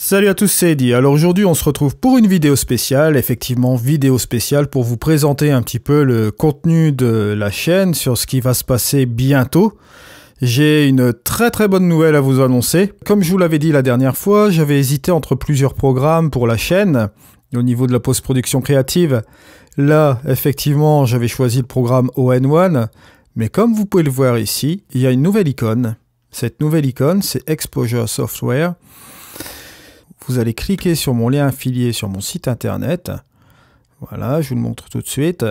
Salut à tous, c'est Eddy. Alors aujourd'hui on se retrouve pour une vidéo spéciale, effectivement vidéo spéciale pour vous présenter un petit peu le contenu de la chaîne sur ce qui va se passer bientôt. J'ai une très bonne nouvelle à vous annoncer. Comme je vous l'avais dit la dernière fois, j'avais hésité entre plusieurs programmes pour la chaîne au niveau de la post-production créative. Là, effectivement, j'avais choisi le programme All-in-One, mais comme vous pouvez le voir ici, il y a une nouvelle icône. Cette nouvelle icône, c'est Exposure Software. Vous allez cliquer sur mon lien affilié sur mon site internet. Voilà, je vous le montre tout de suite.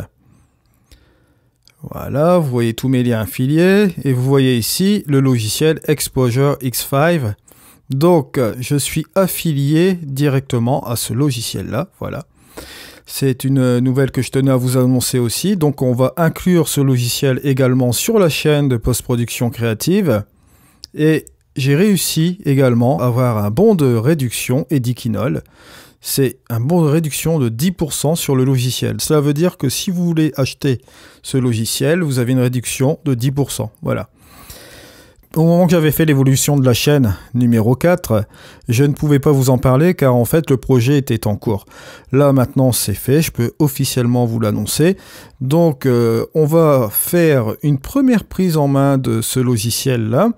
Voilà, vous voyez tous mes liens affiliés et vous voyez ici le logiciel Exposure X5. Donc, je suis affilié directement à ce logiciel-là. Voilà. C'est une nouvelle que je tenais à vous annoncer aussi. Donc, on va inclure ce logiciel également sur la chaîne de post-production créative. Et j'ai réussi également à avoir un bon de réduction Edikinol. C'est un bon de réduction de 10% sur le logiciel. Cela veut dire que si vous voulez acheter ce logiciel, vous avez une réduction de 10%. Voilà. Au moment que j'avais fait l'évolution de la chaîne numéro 4, je ne pouvais pas vous en parler car en fait le projet était en cours. Là maintenant c'est fait, je peux officiellement vous l'annoncer. Donc on va faire une première prise en main de ce logiciel-là.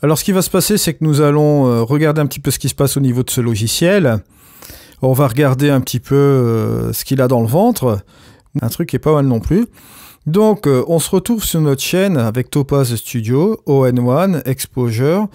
Alors ce qui va se passer, c'est que nous allons regarder un petit peu ce qui se passe au niveau de ce logiciel. On va regarder un petit peu ce qu'il a dans le ventre. Un truc qui est pas mal non plus. Donc on se retrouve sur notre chaîne avec Topaz Studio, All-in-One, Exposure,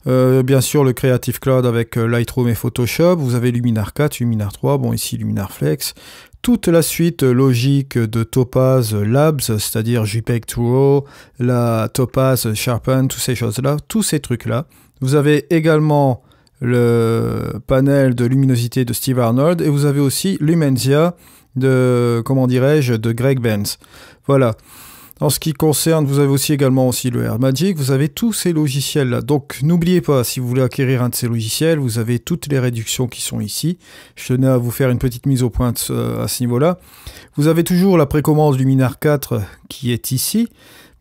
bien sûr le Creative Cloud avec Lightroom et Photoshop. Vous avez Luminar 4, Luminar 3, bon ici Luminar Flex. Toute la suite logique de Topaz Labs, c'est-à-dire JPEG to RAW, la Topaz Sharpen, toutes ces choses-là, tous ces trucs-là. Vous avez également le panel de luminosité de Steve Arnold et vous avez aussi Lumensia de, comment dirais-je, de Greg Benz. Voilà. En ce qui concerne, vous avez aussi également le AirMagic, vous avez tous ces logiciels-là. Donc n'oubliez pas, si vous voulez acquérir un de ces logiciels, vous avez toutes les réductions qui sont ici. Je tenais à vous faire une petite mise au point à ce niveau-là. Vous avez toujours la précommande Luminar 4 qui est ici.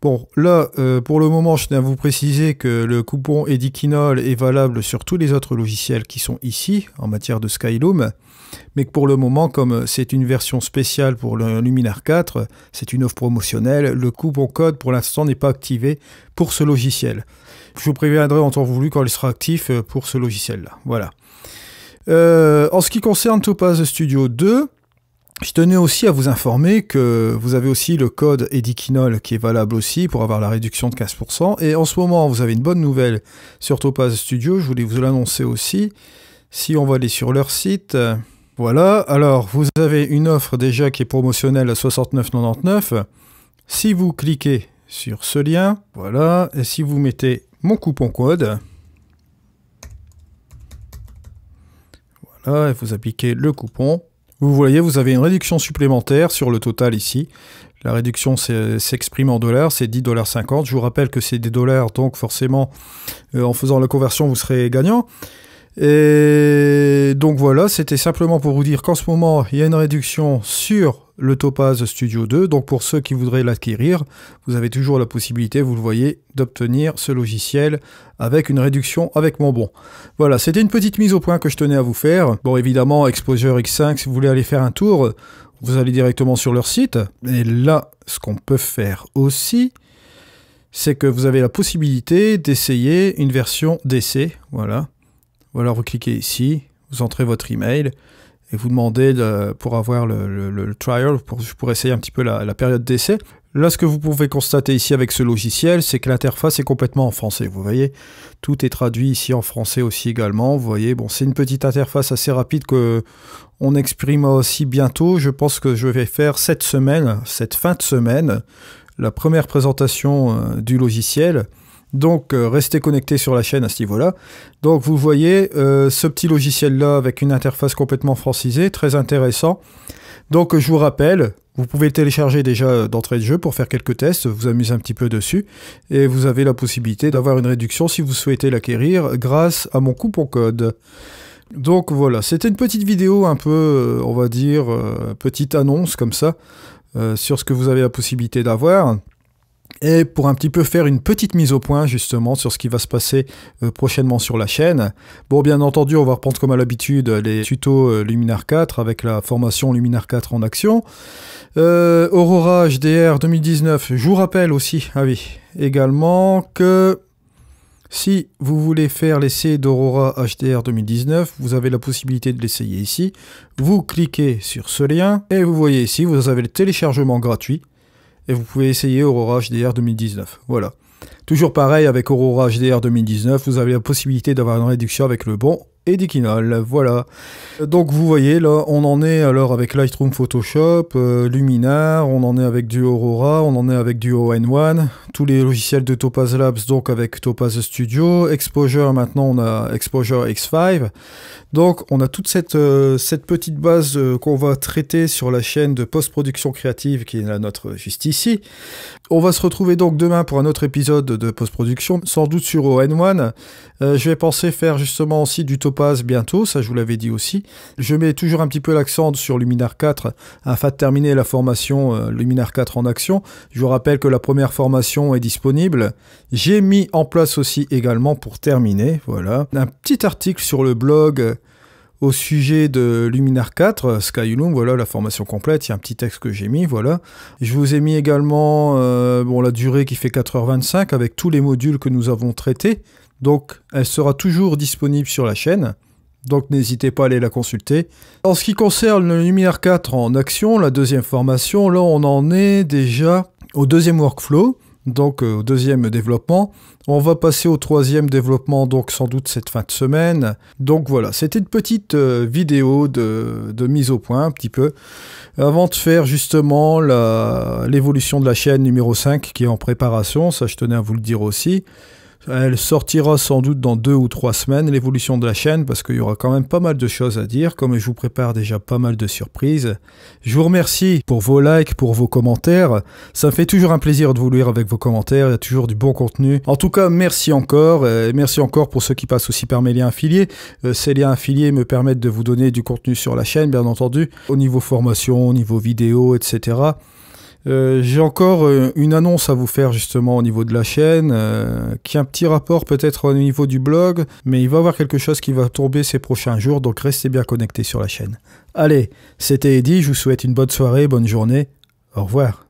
Bon, là, pour le moment, je tenais à vous préciser que le coupon Edikinol est valable sur tous les autres logiciels qui sont ici, en matière de Skyloom. Mais que pour le moment, comme c'est une version spéciale pour le Luminar 4, c'est une offre promotionnelle, le coupon code pour l'instant n'est pas activé pour ce logiciel. Je vous préviendrai en temps voulu quand il sera actif pour ce logiciel-là. Voilà. En ce qui concerne Topaz Studio 2, je tenais aussi à vous informer que vous avez aussi le code Edikinol qui est valable aussi pour avoir la réduction de 15%. Et en ce moment, vous avez une bonne nouvelle sur Topaz Studio, je voulais vous l'annoncer aussi. Si on va aller sur leur site, voilà, alors vous avez une offre déjà qui est promotionnelle à 69,99. Si vous cliquez sur ce lien, voilà, et si vous mettez mon coupon code, voilà, et vous appliquez le coupon, vous voyez, vous avez une réduction supplémentaire sur le total ici. La réduction s'exprime en dollars, c'est 10,50 $. Je vous rappelle que c'est des dollars, donc forcément, en faisant la conversion, vous serez gagnant. Et donc voilà, c'était simplement pour vous dire qu'en ce moment, il y a une réduction sur le Topaz Studio 2. Donc pour ceux qui voudraient l'acquérir, vous avez toujours la possibilité, vous le voyez, d'obtenir ce logiciel avec une réduction avec mon bon. Voilà, c'était une petite mise au point que je tenais à vous faire. Bon, évidemment, Exposure X5, si vous voulez aller faire un tour, vous allez directement sur leur site. Et là, ce qu'on peut faire aussi, c'est que vous avez la possibilité d'essayer une version d'essai. Voilà. Voilà, vous cliquez ici, vous entrez votre email et vous demandez pour avoir le trial, pour essayer un petit peu la période d'essai. Là, ce que vous pouvez constater ici avec ce logiciel, c'est que l'interface est complètement en français. Vous voyez, tout est traduit ici en français aussi également. Vous voyez, bon, c'est une petite interface assez rapide que on exprime aussi bientôt. Je pense que je vais faire cette fin de semaine, la première présentation du logiciel. Donc, restez connectés sur la chaîne à ce niveau-là. Donc, vous voyez ce petit logiciel-là avec une interface complètement francisée, très intéressant. Donc, je vous rappelle, vous pouvez le télécharger déjà d'entrée de jeu pour faire quelques tests, vous amuser un petit peu dessus. Et vous avez la possibilité d'avoir une réduction si vous souhaitez l'acquérir grâce à mon coupon code. Donc, voilà, c'était une petite vidéo un peu, on va dire, petite annonce comme ça, sur ce que vous avez la possibilité d'avoir. Et pour un petit peu faire une petite mise au point justement sur ce qui va se passer prochainement sur la chaîne. Bon, bien entendu, on va reprendre comme à l'habitude les tutos Luminar 4 avec la formation Luminar 4 en action. Aurora HDR 2019, je vous rappelle aussi, ah oui, également que si vous voulez faire l'essai d'Aurora HDR 2019, vous avez la possibilité de l'essayer ici. Vous cliquez sur ce lien et vous voyez ici, vous avez le téléchargement gratuit. Et vous pouvez essayer Aurora HDR 2019. Voilà. Toujours pareil avec Aurora HDR 2019, vous avez la possibilité d'avoir une réduction avec le bon Edikinol. Voilà. Donc vous voyez là, on en est alors avec Lightroom Photoshop, Luminar, on en est avec du Aurora, on en est avec du All-in-One, tous les logiciels de Topaz Labs donc avec Topaz Studio, Exposure maintenant on a Exposure X5. Donc on a toute cette petite base qu'on va traiter sur la chaîne de post-production créative qui est la nôtre juste ici. On va se retrouver donc demain pour un autre épisode de post-production, sans doute sur All-in-One. Je vais penser faire justement aussi du Topaz bientôt, ça je vous l'avais dit aussi. Je mets toujours un petit peu l'accent sur Luminar 4 afin de terminer la formation Luminar 4 en action. Je vous rappelle que la première formation est disponible. J'ai mis en place aussi également pour terminer, voilà, un petit article sur le blog au sujet de Luminar 4, Skyloom, voilà la formation complète, il y a un petit texte que j'ai mis, voilà. Je vous ai mis également bon, la durée qui fait 4h25 avec tous les modules que nous avons traités. Donc elle sera toujours disponible sur la chaîne, donc n'hésitez pas à aller la consulter. En ce qui concerne le Luminar 4 en action, la deuxième formation, là on en est déjà au deuxième workflow, donc au deuxième développement. On va passer au troisième développement, donc sans doute cette fin de semaine. Donc voilà, c'était une petite vidéo de mise au point un petit peu, avant de faire justement l'évolution de la chaîne numéro 5 qui est en préparation, ça je tenais à vous le dire aussi. Elle sortira sans doute dans 2 ou 3 semaines, l'évolution de la chaîne, parce qu'il y aura quand même pas mal de choses à dire, comme je vous prépare déjà pas mal de surprises. Je vous remercie pour vos likes, pour vos commentaires. Ça me fait toujours un plaisir de vous lire avec vos commentaires, il y a toujours du bon contenu. En tout cas, merci encore, et merci encore pour ceux qui passent aussi par mes liens affiliés. Ces liens affiliés me permettent de vous donner du contenu sur la chaîne, bien entendu, au niveau formation, au niveau vidéo, etc. J'ai encore une annonce à vous faire justement au niveau de la chaîne, qui a un petit rapport peut-être au niveau du blog, mais il va y avoir quelque chose qui va tomber ces prochains jours, donc restez bien connectés sur la chaîne. Allez, c'était Eddy, je vous souhaite une bonne soirée, bonne journée, au revoir.